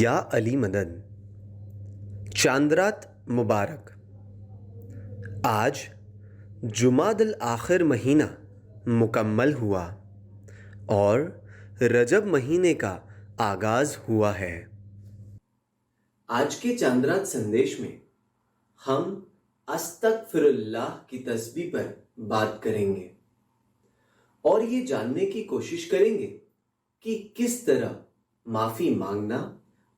या अली मदन, चांदरात मुबारक। आज जुमादल आखिर महीना मुकम्मल हुआ और रजब महीने का आगाज हुआ है। आज के चांदरात संदेश में हम अस्तगफिरुल्लाह की तस्बीह पर बात करेंगे और ये जानने की कोशिश करेंगे कि किस तरह माफी मांगना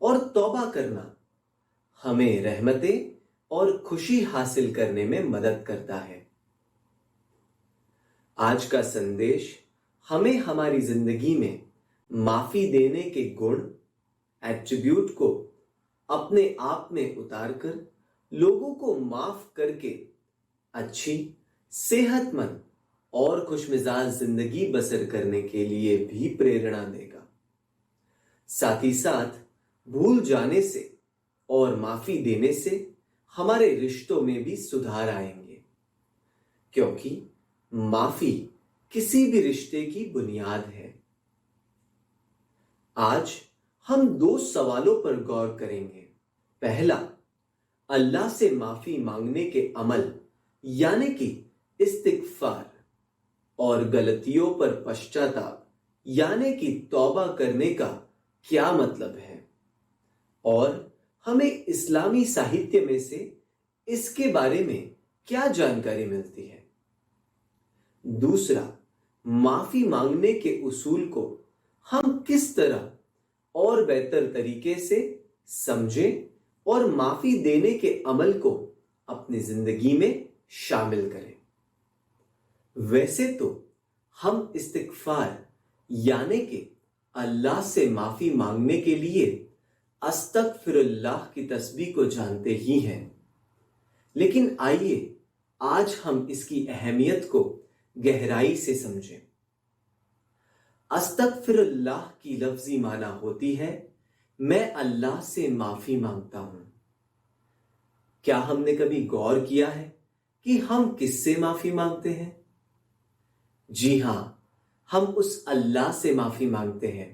और तौबा करना हमें रहमतें और खुशी हासिल करने में मदद करता है। आज का संदेश हमें हमारी जिंदगी में माफी देने के गुण, एट्रिब्यूट को अपने आप में उतारकर लोगों को माफ करके अच्छी, सेहतमंद और खुशमिजाज जिंदगी बसर करने के लिए भी प्रेरणा देगा। साथ ही साथ भूल जाने से और माफी देने से हमारे रिश्तों में भी सुधार आएंगे, क्योंकि माफी किसी भी रिश्ते की बुनियाद है। आज हम दो सवालों पर गौर करेंगे। पहला, अल्लाह से माफी मांगने के अमल यानी कि इस्तिगफार और गलतियों पर पश्चाताप यानी कि तौबा करने का क्या मतलब है और हमें इस्लामी साहित्य में से इसके बारे में क्या जानकारी मिलती है। दूसरा, माफी मांगने के उसूल को हम किस तरह और बेहतर तरीके से समझें और माफी देने के अमल को अपनी जिंदगी में शामिल करें। वैसे तो हम इस्तिगफार यानी कि अल्लाह से माफी मांगने के लिए अस्तगफिरुल्लाह की तस्बीह को जानते ही हैं, लेकिन आइए आज हम इसकी अहमियत को गहराई से समझें। अस्तगफिरुल्लाह की लफ्जी माना होती है मैं अल्लाह से माफी मांगता हूं। क्या हमने कभी गौर किया है कि हम किससे माफी मांगते हैं? जी हां, हम उस अल्लाह से माफी मांगते हैं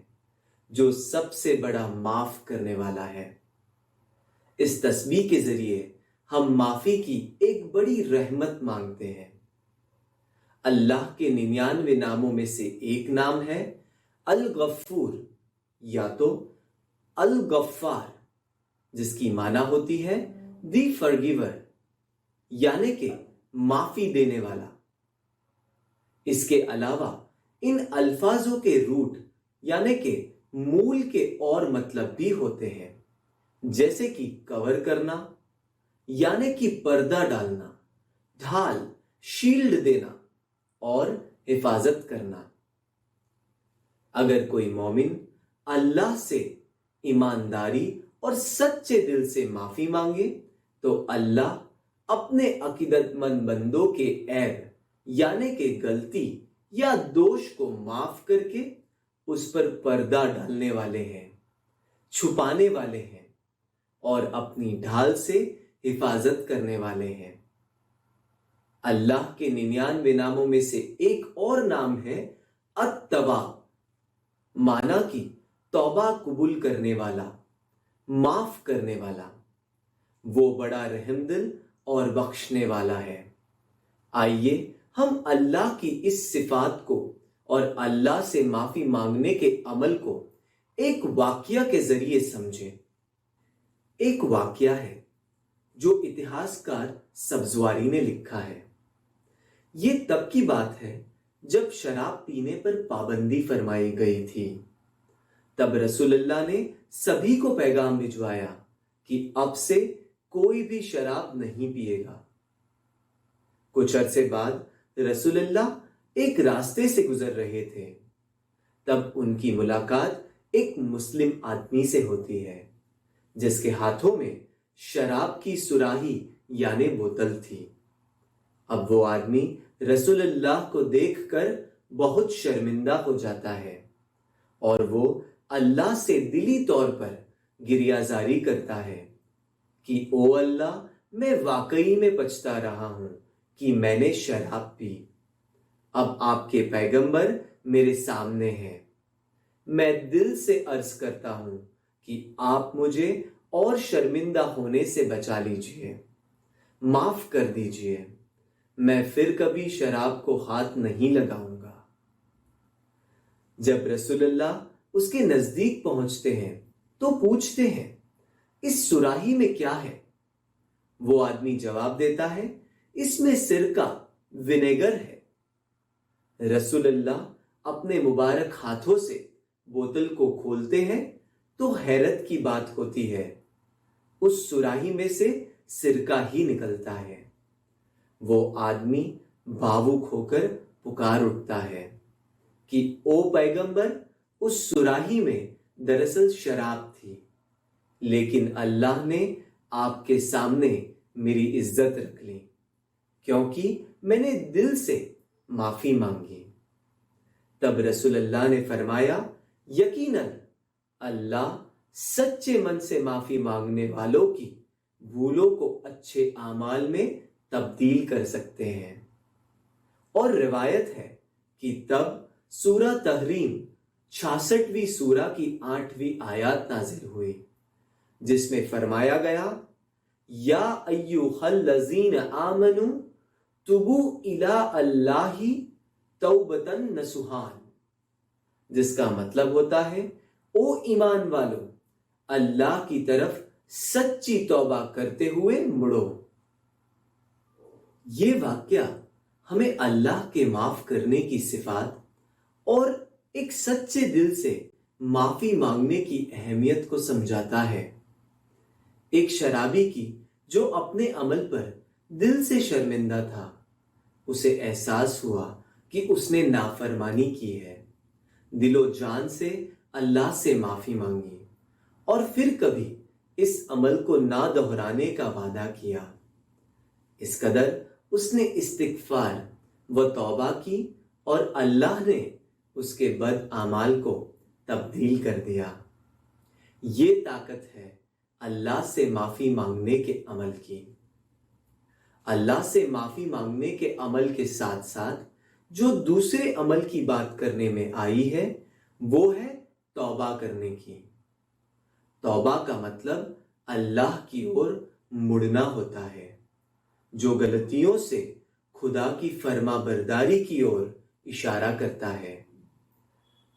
जो सबसे बड़ा माफ करने वाला है। इस तस्बीह के जरिए हम माफी की एक बड़ी रहमत मांगते हैं। अल्लाह के 99 नामों में से एक नाम है अल गफ्फूर या तो अल गफ्फार, जिसकी माना होती है दी फॉरगिवर यानी कि माफी देने वाला। इसके अलावा इन अल्फाजों के रूट यानी कि मूल के और मतलब भी होते हैं, जैसे कि कवर करना यानी कि पर्दा डालना, ढाल, शील्ड देना और हिफाजत करना। अगर कोई मोमिन अल्लाह से ईमानदारी और सच्चे दिल से माफी मांगे तो अल्लाह अपने अकीदतमंद बंदों के ऐब यानी कि गलती या दोष को माफ करके उस पर पर्दा डालने वाले हैं, छुपाने वाले हैं और अपनी ढाल से हिफाजत करने वाले हैं। अल्लाह के 99 नामों में से एक और नाम है अत-तवाब, माना कि तौबा कबूल करने वाला, माफ करने वाला। वो बड़ा रहमदिल और बख्शने वाला है। आइए हम अल्लाह की इस सिफात को और अल्लाह से माफी मांगने के अमल को एक वाकया के जरिए समझें। एक वाकया है जो इतिहासकार सब्जवारी ने लिखा है। यह तब की बात है जब शराब पीने पर पाबंदी फरमाई गई थी। तब रसूलुल्लाह ने सभी को पैगाम भिजवाया कि अब से कोई भी शराब नहीं पिएगा। कुछ अरसे बाद रसूलुल्लाह एक रास्ते से गुजर रहे थे। तब उनकी मुलाकात एक मुस्लिम आदमी से होती है जिसके हाथों में शराब की सुराही यानी बोतल थी। अब वो आदमी रसूलुल्लाह को देखकर बहुत शर्मिंदा हो जाता है और वो अल्लाह से दिली तौर पर गिरियाजारी करता है कि ओ अल्लाह, मैं वाकई में पछता रहा हूं कि मैंने शराब पी। अब आपके पैगंबर मेरे सामने हैं। मैं दिल से अर्ज करता हूं कि आप मुझे और शर्मिंदा होने से बचा लीजिए, माफ कर दीजिए। मैं फिर कभी शराब को हाथ नहीं लगाऊंगा। जब रसूलुल्लाह उसके नजदीक पहुंचते हैं तो पूछते हैं, इस सुराही में क्या है? वो आदमी जवाब देता है, इसमें सिरका, विनेगर है। रसूलुल्लाह अपने मुबारक हाथों से बोतल को खोलते हैं तो हैरत की बात होती है, उस सुराही में से सिरका ही निकलता है। वो आदमी भावुक होकर पुकार उठता है कि ओ पैगंबर, उस सुराही में दरअसल शराब थी, लेकिन अल्लाह ने आपके सामने मेरी इज्जत रख ली क्योंकि मैंने दिल से माफी मांगी। तब रसूलुल्लाह ने फरमाया, यकीनन अल्लाह सच्चे मन से माफी मांगने वालों की भूलों को अच्छे आमाल में तब्दील कर सकते हैं। और रिवायत है कि तब सूरा तहरीम 66वीं सूरा की 8वीं आयत नाजिल हुई, जिसमें फरमाया गया, या अय्युहल्लज़ीन आमनू तुबू इला अल्लाही तौबतन नसुहान, जिसका मतलब होता है, ओ ईमान वालों, अल्लाह की तरफ सच्ची तौबा करते हुए मुड़ो। ये वाक्या हमें अल्लाह के माफ करने की सिफात और एक सच्चे दिल से माफी मांगने की अहमियत को समझाता है। एक शराबी की जो अपने अमल पर दिल से शर्मिंदा था, उसे एहसास हुआ कि उसने नाफरमानी की है, दिलो जान से अल्लाह से माफी मांगी और फिर कभी इस अमल को ना दोहराने का वादा किया। इस कदर उसने इस्तिगफार व तौबा की और अल्लाह ने उसके बद आमाल को तब्दील कर दिया। ये ताकत है अल्लाह से माफी मांगने के अमल की। अल्लाह से माफी मांगने के अमल के साथ साथ जो दूसरे अमल की बात करने में आई है, वो है तौबा करने की। तौबा का मतलब अल्लाह की ओर मुड़ना होता है, जो गलतियों से खुदा की फर्मा बरदारी की ओर इशारा करता है।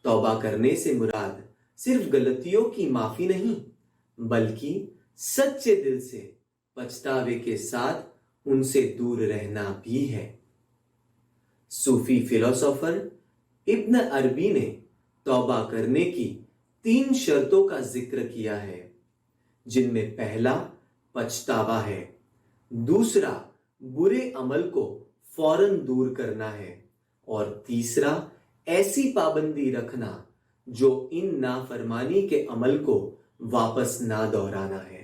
तौबा करने से मुराद सिर्फ गलतियों की माफी नहीं, बल्कि सच्चे दिल से पछतावे के साथ उनसे दूर रहना भी है। सूफी फिलोसोफर इब्न अरबी ने तौबा करने की 3 शर्तों का जिक्र किया है, जिनमें पहला पछतावा है, दूसरा बुरे अमल को फौरन दूर करना है और तीसरा ऐसी पाबंदी रखना जो इन नाफरमानी के अमल को वापस ना दोहराना है।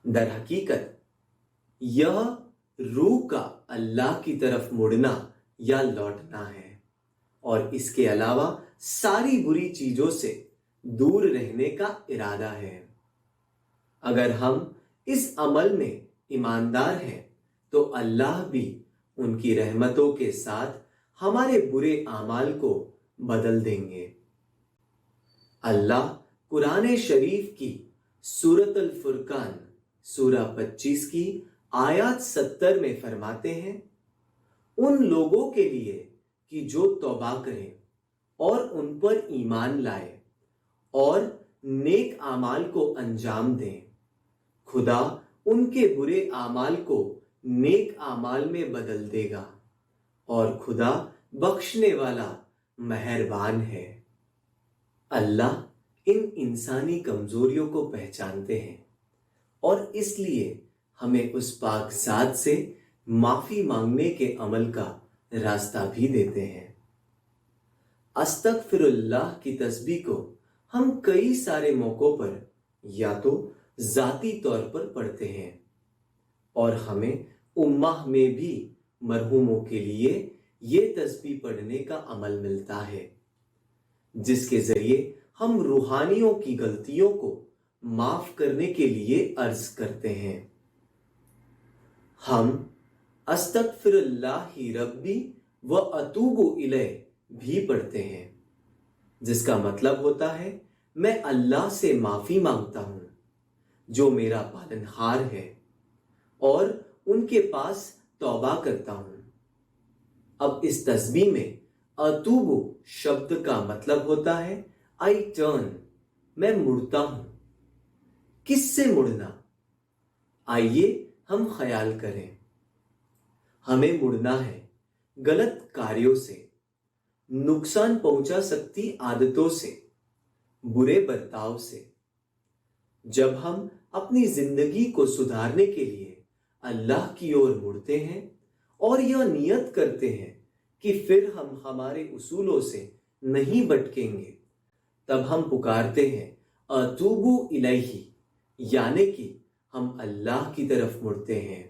दर हकीकत यह रूह का अल्लाह की तरफ मुड़ना या लौटना है और इसके अलावा सारी बुरी चीजों से दूर रहने का इरादा है। अगर हम इस अमल में ईमानदार हैं तो अल्लाह भी उनकी रहमतों के साथ हमारे बुरे आमाल को बदल देंगे। अल्लाह कुरान शरीफ की सूरत अल फुरकान सूरा 25 की आयत 70 में फरमाते हैं, उन लोगों के लिए कि जो तौबा करें और उन पर ईमान लाए और नेक आमाल को अंजाम दें, खुदा उनके बुरे आमाल को नेक आमाल में बदल देगा और खुदा बख्शने वाला मेहरबान है। अल्लाह इन इंसानी कमजोरियों को पहचानते हैं और इसलिए हमें उस पाक ज़ात से माफी मांगने के अमल का रास्ता भी देते हैं। अस्तगफिरुल्लाह की तस्बीह को हम कई सारे मौकों पर या तो जाती तौर पर पढ़ते हैं और हमें उम्माह में भी मरहूमों के लिए ये तस्बीह पढ़ने का अमल मिलता है, जिसके जरिए हम रूहानियों की गलतियों को माफ करने के लिए अर्ज करते हैं। हम अस्तगफिरुल्लाहि रब्बी व अतूबु इलैह भी पढ़ते हैं, जिसका मतलब होता है, मैं अल्लाह से माफी मांगता हूं जो मेरा पालनहार है और उनके पास तौबा करता हूं। अब इस तस्बीह में अतूबु शब्द का मतलब होता है आई टर्न, मैं मुड़ता हूं। किससे मुड़ना? आइए हम ख्याल करें। हमें मुड़ना है गलत कार्यों से, नुकसान पहुंचा सकती आदतों से, बुरे बर्ताव से। जब हम अपनी जिंदगी को सुधारने के लिए अल्लाह की ओर मुड़ते हैं और यह नियत करते हैं कि फिर हम हमारे उसूलों से नहीं भटकेंगे, तब हम पुकारते हैं अतूबु इलैहि, यानी कि हम अल्लाह की तरफ मुड़ते हैं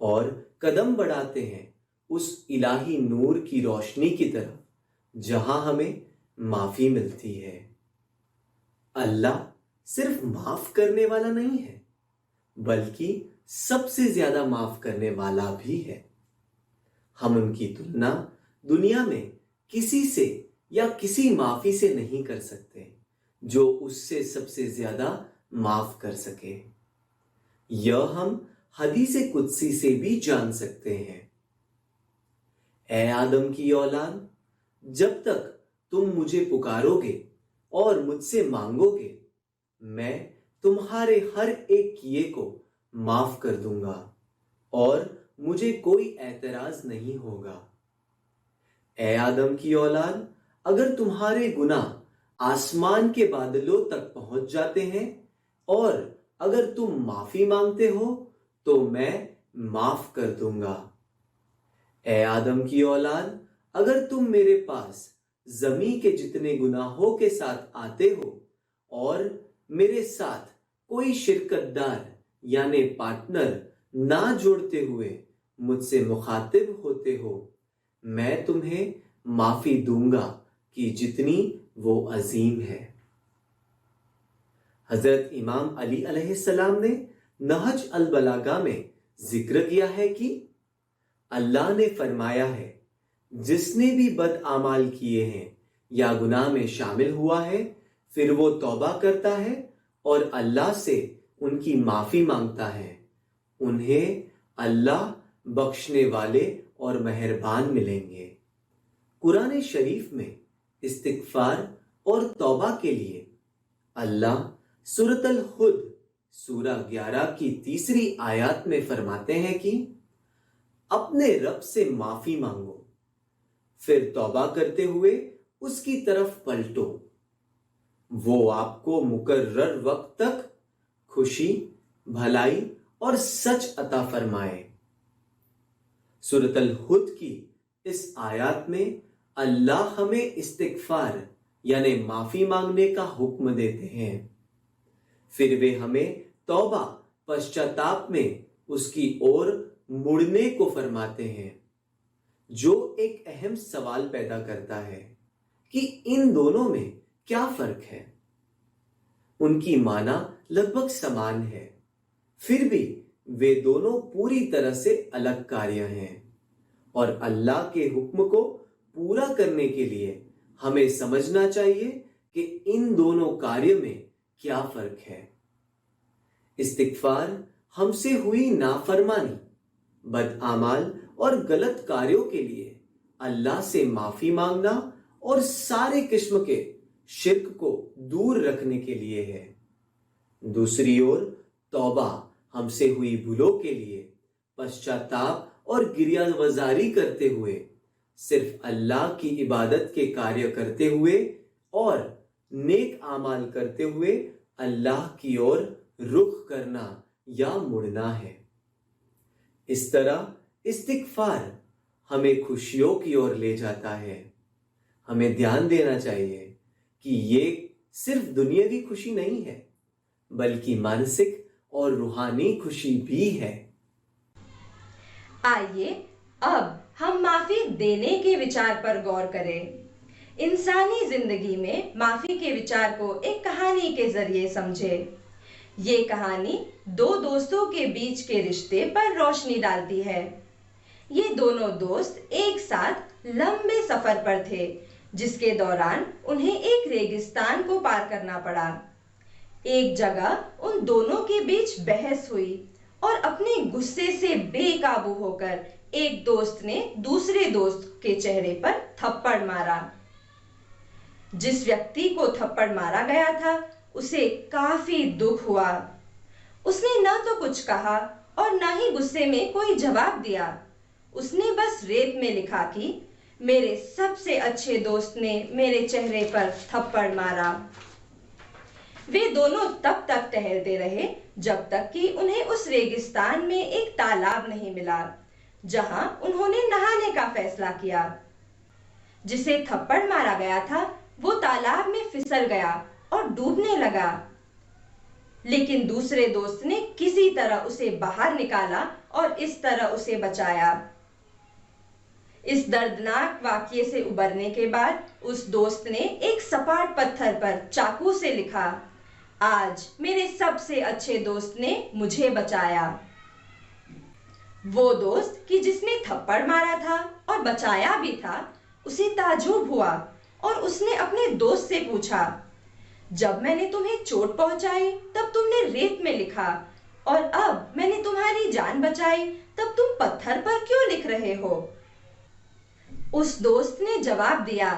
और कदम बढ़ाते हैं उस इलाही नूर की रोशनी की तरफ जहां हमें माफी मिलती है। अल्लाह सिर्फ माफ करने वाला नहीं है, बल्कि सबसे ज्यादा माफ करने वाला भी है। हम उनकी तुलना दुनिया में किसी से या किसी माफी से नहीं कर सकते जो उससे सबसे ज्यादा माफ कर सके। यह हम हदीसे कुदसी से भी जान सकते हैं। ए आदम की औलाद, जब तक तुम मुझे पुकारोगे और मुझसे मांगोगे, मैं तुम्हारे हर एक किए को माफ कर दूंगा और मुझे कोई एतराज नहीं होगा। ए आदम की औलाद, अगर तुम्हारे गुनाह आसमान के बादलों तक पहुंच जाते हैं और अगर तुम माफी मांगते हो तो मैं माफ कर दूंगा। ए आदम की औलाद, अगर तुम मेरे पास जमी के जितने गुनाहों के साथ आते हो और मेरे साथ कोई शिरकतदार यानी पार्टनर ना जोड़ते हुए मुझसे मुखातिब होते हो, मैं तुम्हें माफी दूंगा कि जितनी वो अजीम है। हजरत इमाम अली अलैहिस्सलाम ने नहज अल बलागा में जिक्र किया है कि अल्लाह ने फरमाया है, जिसने भी बद आमाल किए हैं या गुनाह में शामिल हुआ है, फिर वो तौबा करता है और अल्लाह से उनकी माफी मांगता है, उन्हें अल्लाह बख्शने वाले और मेहरबान मिलेंगे। कुरान शरीफ में इस्तिगफार और तौबा के लिए अल्लाह सूरतल हुद सूरा 11 की 3री आयत में फरमाते हैं कि अपने रब से माफी मांगो, फिर तौबा करते हुए उसकी तरफ पलटो, वो आपको मुकर्रर वक्त तक खुशी, भलाई और सच अता फरमाए। सूरतल हुद की इस आयत में अल्लाह हमें इस्तिगफार यानी माफी मांगने का हुक्म देते हैं, फिर वे हमें तौबा पश्चाताप में उसकी ओर मुड़ने को फरमाते हैं, जो एक अहम सवाल पैदा करता है कि इन दोनों में क्या फर्क है। उनकी माना लगभग समान है, फिर भी वे दोनों पूरी तरह से अलग कार्य हैं और अल्लाह के हुक्म को पूरा करने के लिए हमें समझना चाहिए कि इन दोनों कार्य में क्या फर्क है। इस्तिगफार हमसे हुई नाफरमानी, बदआमाल और गलत कार्यों के लिए अल्लाह से माफी मांगना और सारे किस्म के शिर्क को दूर रखने के लिए है। दूसरी ओर तौबा हमसे हुई भूलों के लिए पश्चाताप और गिरियावजारी करते हुए सिर्फ अल्लाह की इबादत के कार्य करते हुए और नेक आमाल करते हुए अल्लाह की ओर रुख करना या मुड़ना है। इस तरह इस्तिगफार हमें खुशियों की ओर ले जाता है। हमें ध्यान देना चाहिए कि ये सिर्फ दुनियावी खुशी नहीं है, बल्कि मानसिक और रूहानी खुशी भी है। आइए अब हम माफी देने के विचार पर गौर करें। इंसानी जिंदगी में माफी के विचार को एक कहानी के जरिए समझें। ये कहानी दो दोस्तों के बीच के रिश्ते पर रोशनी डालती है। ये दोनों दोस्त एक साथ लंबे सफर पर थे, जिसके दौरान उन्हें एक रेगिस्तान को पार करना पड़ा। एक जगह उन दोनों के बीच बहस हुई और अपने गुस्से से बेकाबू होकर एक दोस्त ने दूसरे दोस्त के चेहरे पर थप्पड़ मारा। जिस व्यक्ति को थप्पड़ मारा गया था उसे काफी दुख हुआ। उसने न तो कुछ कहा और न ही गुस्से में कोई जवाब दिया। उसने बस रेत में लिखा कि मेरे सबसे अच्छे दोस्त ने मेरे चेहरे पर थप्पड़ मारा। वे दोनों तब तक टहलते रहे जब तक कि उन्हें उस रेगिस्तान में एक तालाब नहीं मिला जहां उन्होंने नहाने का फैसला किया। जिसे थप्पड़ मारा गया था वो तालाब में फिसल गया और डूबने लगा, लेकिन दूसरे दोस्त ने किसी तरह उसे बाहर निकाला और इस तरह उसे बचाया। इस दर्दनाक वाकये से उबरने के बाद उस दोस्त ने एक सपाट पत्थर पर चाकू से लिखा, आज मेरे सबसे अच्छे दोस्त ने मुझे बचाया। वो दोस्त कि जिसने थप्पड़ मारा था और बचाया भी था, उसे ताज्जुब हुआ और उसने अपने दोस्त से पूछा, जब मैंने तुम्हें चोट पहुंचाई तब तुमने रेत में लिखा और अब मैंने तुम्हारी जान बचाई तब तुम पत्थर पर क्यों लिख रहे हो? उस दोस्त ने जवाब दिया,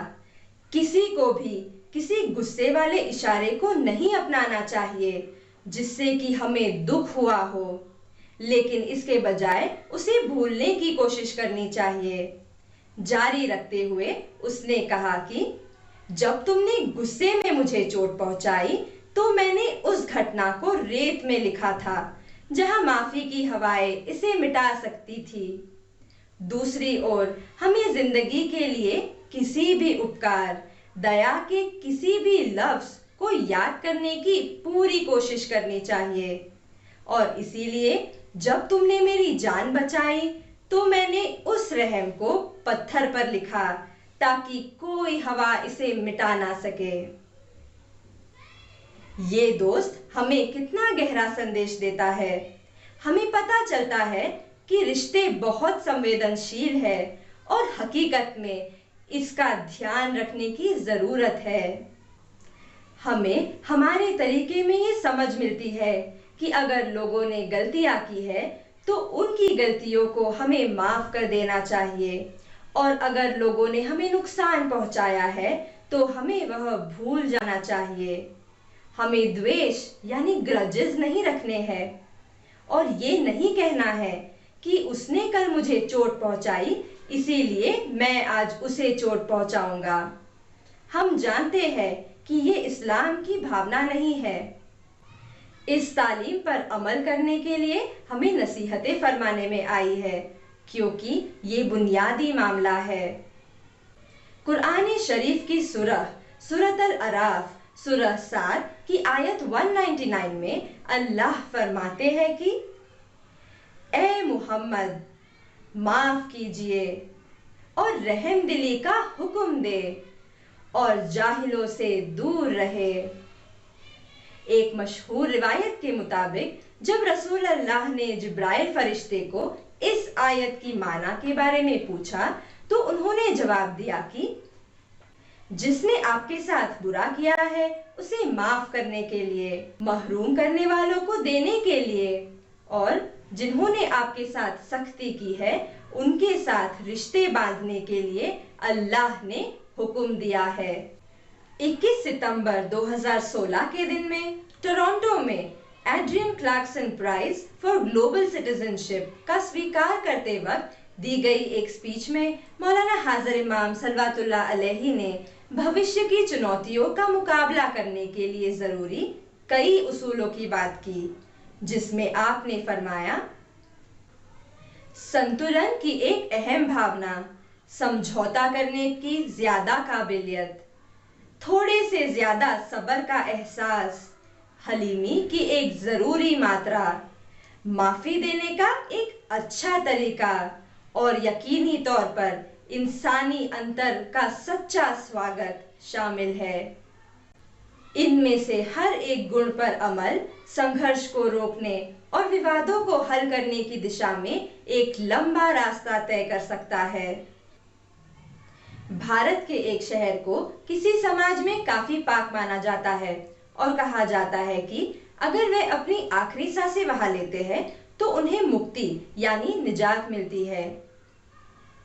किसी को भी किसी गुस्से वाले इशारे को नहीं अपनाना चाहिए जिससे कि हमें दुख हुआ हो, लेकिन इसके बजाय उसे भूलने की कोशिश करनी चाहिए। जारी रखते हुए उसने कहा कि जब तुमने गुस्से में मुझे चोट पहुंचाई तो मैंने उस घटना को रेत में लिखा था जहां माफी की हवाएं इसे मिटा सकती थी। दूसरी ओर हमें जिंदगी के लिए किसी भी उपकार, दया के किसी भी लफ्ज को याद करने की पूरी कोशिश करनी चाहिए और इसीलिए जब तुमने मेरी जान बचाई तो मैंने उस रहम को पत्थर पर लिखा ताकि कोई हवा इसे मिटा ना सके। ये दोस्त हमें कितना गहरा संदेश देता है। हमें पता चलता है कि रिश्ते बहुत संवेदनशील है और हकीकत में इसका ध्यान रखने की जरूरत है। हमें हमारे तरीके में ये समझ मिलती है कि अगर लोगों ने गलतियां की है तो उनकी गलतियों को हमें माफ कर देना चाहिए और अगर लोगों ने हमें नुकसान पहुंचाया है तो हमें वह भूल जाना चाहिए। हमें द्वेष यानी ग्रजेस नहीं रखने हैं और ये नहीं कहना है कि उसने कल मुझे चोट पहुंचाई इसीलिए मैं आज उसे चोट पहुंचाऊंगा। हम जानते हैं कि ये इस्लाम की भावना नहीं है। इस तालीम पर अमल करने के लिए हमें नसीहतें फरमाने में आई है क्योंकि ये बुनियादी मामला है। कुरान शरीफ की सूरत अल अराफ सूरह 7 की आयत 199 में अल्लाह फरमाते हैं कि ए मुहम्मद माफ कीजिए और रहम दिली का हुक्म दे और जाहिलों से दूर रहे। एक मशहूर रिवायत के मुताबिक जब रसूल अल्लाह ने जिब्राइल फरिश्ते को इस आयत की माना के बारे में पूछा तो उन्होंने जवाब दिया कि जिसने आपके साथ बुरा किया है उसे माफ करने के लिए, महरूम करने वालों को देने के लिए और जिन्होंने आपके साथ सख्ती की है उनके साथ रिश्ते बांधने के लिए अल्लाह ने हुक्म दिया है। 21 सितंबर 2016 के दिन में टोरंटो में Adrienne Clarkson prize for global citizenship का स्वीकार करते वक्त दी गई एक स्पीच में मौलाना हाजिर इमाम सलवातुल्लाह अलैहि ने भविष्य की चुनौतियों का मुकाबला करने के लिए जरूरी कई उसूलों की बात की, जिसमें आपने फरमाया, संतुलन की एक अहम भावना, समझौता करने की ज्यादा काबिलियत, थोड़े से ज्यादा सब्र का एहसास, हलीमी की एक जरूरी मात्रा, माफी देने का एक अच्छा तरीका और यकीनी तौर पर इंसानी अंतर का सच्चा स्वागत शामिल है। इनमें से हर एक गुण पर अमल संघर्ष को रोकने और विवादों को हल करने की दिशा में एक लंबा रास्ता तय कर सकता है। भारत के एक शहर को किसी समाज में काफी पाक माना जाता है और कहा जाता है कि अगर वे अपनी आखिरी सांसें वहां लेते हैं तो उन्हें मुक्ति यानी निजात मिलती है।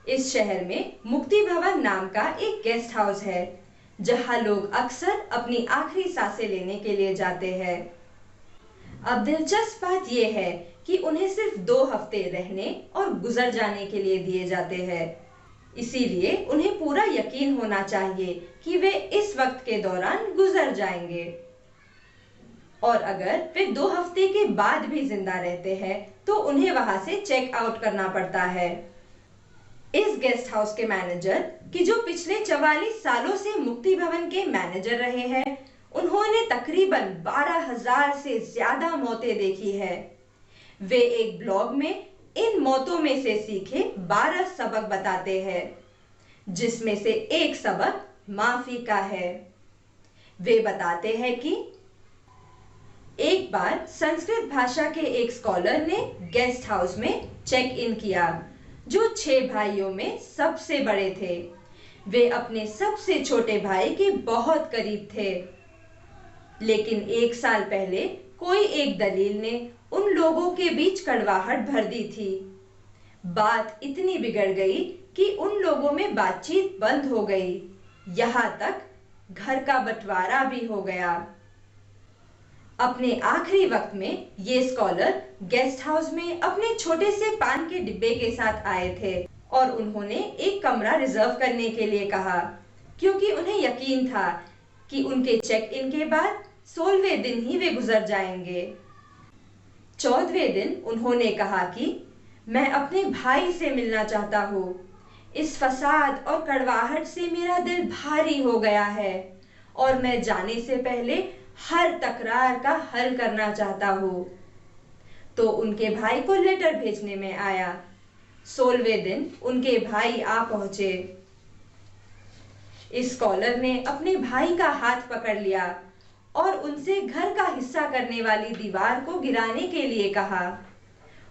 इस शहर में मुक्ति भवन नाम का एक गेस्ट हाउस है जहां लोग अक्सर अपनी आखिरी सांसें लेने के लिए जाते हैं। अब दिलचस्प बात यह है कि उन्हें सिर्फ 2 हफ्ते रहने और गुजर जाने के लिए दिए जाते हैं, इसीलिए उन्हें पूरा यकीन होना चाहिए कि वे इस वक्त के दौरान गुजर जाएंगे। और अगर वे 2 हफ्ते के बाद भी जिंदा रहते हैं तो उन्हें वहां से चेक आउट करना पड़ता है। इस गेस्ट हाउस के मैनेजर कि जो पिछले 44 सालों से मुक्ति भवन के मैनेजर रहे हैं, उन्होंने तकरीबन 12,000 से ज्यादा मौतें देखी है। वे एक ब्लॉग में इन मौतों में से सीखे 12 सबक बताते हैं, जिसमें से एक सबक माफी का है। वे बताते हैं कि एक बार संस्कृत भाषा के एक स्कॉलर ने गेस्ट हाउस में चेक इन किया, जो 6 भाइयों में सबसे बड़े थे। वे अपने सबसे छोटे भाई के बहुत करीब थे, लेकिन 1 साल पहले कोई एक दलील ने उन लोगों के बीच कड़वाहट भर दी थी। बात इतनी बिगड़ गई कि उन लोगों में बातचीत बंद हो गई, यहाँ तक घर का बंटवारा भी हो गया। अपने आखिरी वक्त में ये स्कॉलर गेस्ट हाउस में अपने छोटे से पान के डिब्बे के साथ आए थे और उन्होंने एक कमरा रिजर्व करने के लिए कहा, क्योंकि उन्हें यकीन था कि उनके चेक इन के बाद 16वें दिन ही वे गुजर जाएंगे। 14वें दिन उन्होंने कहा कि मैं अपने भाई से मिलना चाहता हूँ। इस फसाद और कड़वाहट से मेरा दिल भारी हो गया है और मैं जाने से पहले हर तकरार का हल करना चाहता हूँ। तो उनके भाई को लेटर भेजने में आया। 16वें दिन उनके भाई आ पहुंचे। इस स्कॉलर ने अपने भाई का हाथ पकड़ लिया और उनसे घर का हिस्सा करने वाली दीवार को गिराने के लिए कहा।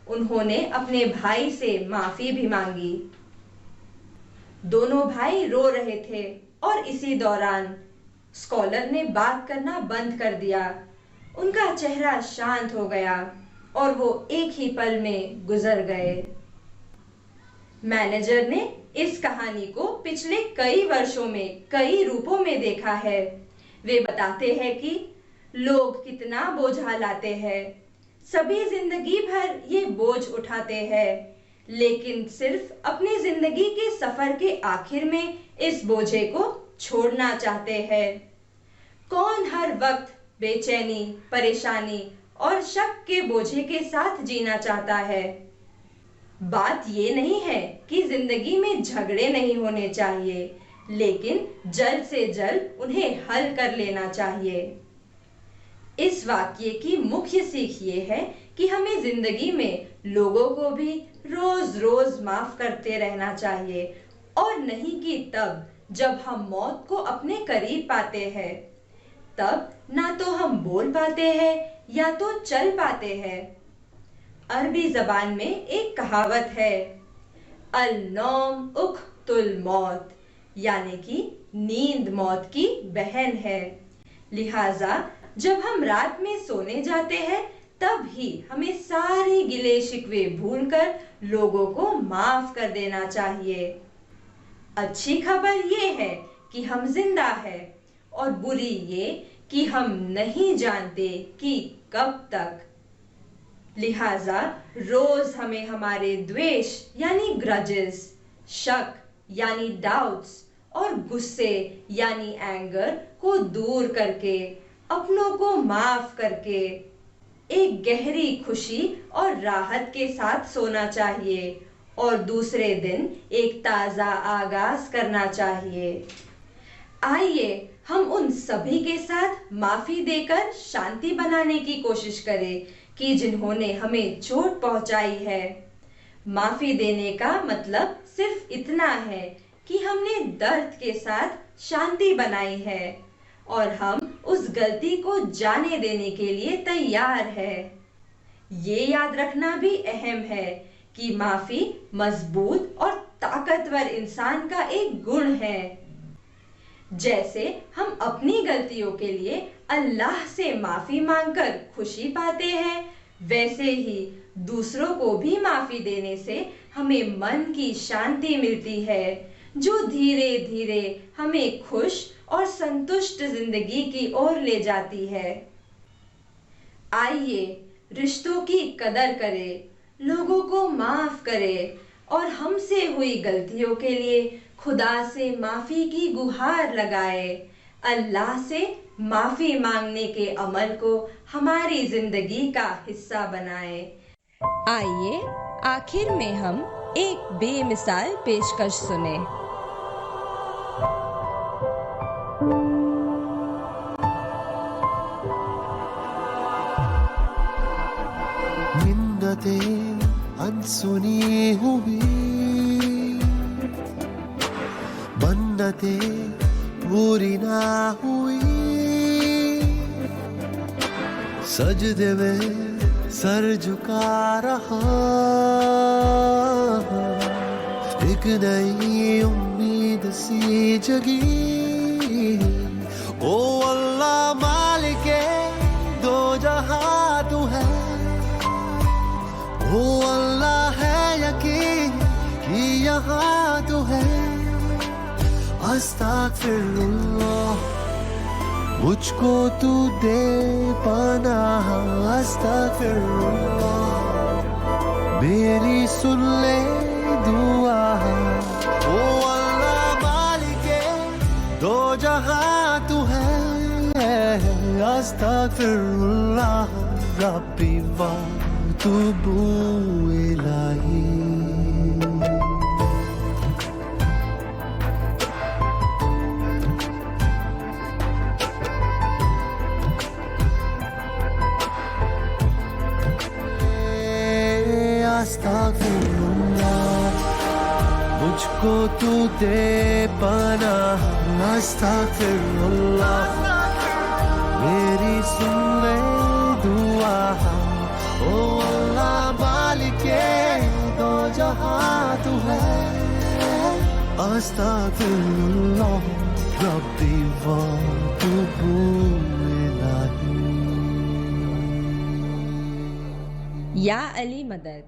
उन्होंने अपने भाई से माफी भी मांगी। दोनों भाई रो रहे थे और इसी दौरान स्कॉलर ने बात करना बंद कर दिया। उनका चेहरा शांत हो गया और वो एक ही पल में गुजर गए। मैनेजर ने इस कहानी को पिछले कई वर्षों में कई रूपों में देखा है। वे बताते हैं कि लोग कितना बोझा लाते हैं, सभी जिंदगी भर ये बोझ उठाते हैं, लेकिन सिर्फ अपनी जिंदगी के सफर के आखिर में इस बोझे को छोड़ना चाहते हैं। कौन हर वक्त बेचैनी, परेशानी और शक के बोझे के साथ जीना चाहता है? बात ये नहीं है कि जिंदगी में झगड़े नहीं होने चाहिए, लेकिन जल्द से जल्द उन्हें हल कर लेना चाहिए। इस वाक्य की मुख्य सीख ये है कि हमें जिंदगी में लोगों को भी रोज रोज माफ करते रहना चाहिए, और नहीं कि तब जब हम मौत को अपने करीब पाते हैं। तब ना तो हम बोल पाते हैं या तो चल पाते हैं। अरबी जबान में एक कहावत है, अल नौम उख्तुल मौत, यानी कि नींद मौत की बहन है। लिहाजा जब हम रात में सोने जाते हैं तब ही हमें सारे गिले शिकवे भूलकर लोगों को माफ कर देना चाहिए। अच्छी खबर ये है कि हम जिंदा हैं, और बुरी ये कि हम नहीं जानते कि कब तक। लिहाजा रोज हमें हमारे द्वेष यानी ग्रजेस, शक यानी डाउट्स और गुस्से यानी एंगर को दूर करके, अपनों को माफ करके एक गहरी खुशी और राहत के साथ सोना चाहिए और दूसरे दिन एक ताजा आगाज करना चाहिए। आइए हम उन सभी के साथ माफी देकर शांति बनाने की कोशिश करें कि जिन्होंने हमें चोट पहुंचाई है। माफी देने का मतलब सिर्फ इतना है कि हमने दर्द के साथ शांति बनाई है और हम उस गलती को जाने देने के लिए तैयार है। ये याद रखना भी अहम है कि माफी मजबूत और ताकतवर इंसान का एक गुण है। जैसे हम अपनी गलतियों के लिए अल्लाह से माफी मांगकर खुशी पाते हैं, वैसे ही दूसरों को भी माफी देने से हमें मन की शांति मिलती है, जो धीरे धीरे हमें खुश और संतुष्ट जिंदगी की ओर ले जाती है। आइए रिश्तों की कदर करें, लोगों को माफ करें और हमसे हुई गलतियों के लिए खुदा से माफी की गुहार लगाए। अल्लाह से माफी मांगने के अमल को हमारी जिंदगी का हिस्सा बनाए। आइए आखिर में हम एक बेमिसाल पेशकश सुने। मिन्नतें अनसुनी हुई, मन्नतें पूरी ना हुई, सजदे में सर झुका रहा, एक नई उम्मीद सी जगी। ओ अल्लाह मालिके दो जहां तू है, ओ अल्लाह है यकीन कि यहाँ तू है। अस्तगफिरुल्लाह मुझको तू दे पनाह, अस्तगफिरुल्लाह मेरी सुन ले दुआ। ओ अल्लाह मालिके दो जहां तू है, अस्तगफिरुल्लाह रब्बी वा तुबू इलाही। अस्तगफिरुल्लाह मुझको तू दे पनाह, अस्तगफिरुल्लाह मेरी सुन ले दुआ। ओ अल्लाह मालिके दो जहां तू है, अस्तगफिरुल्लाह रब्बी व तुबू इलाही। या अली मदद।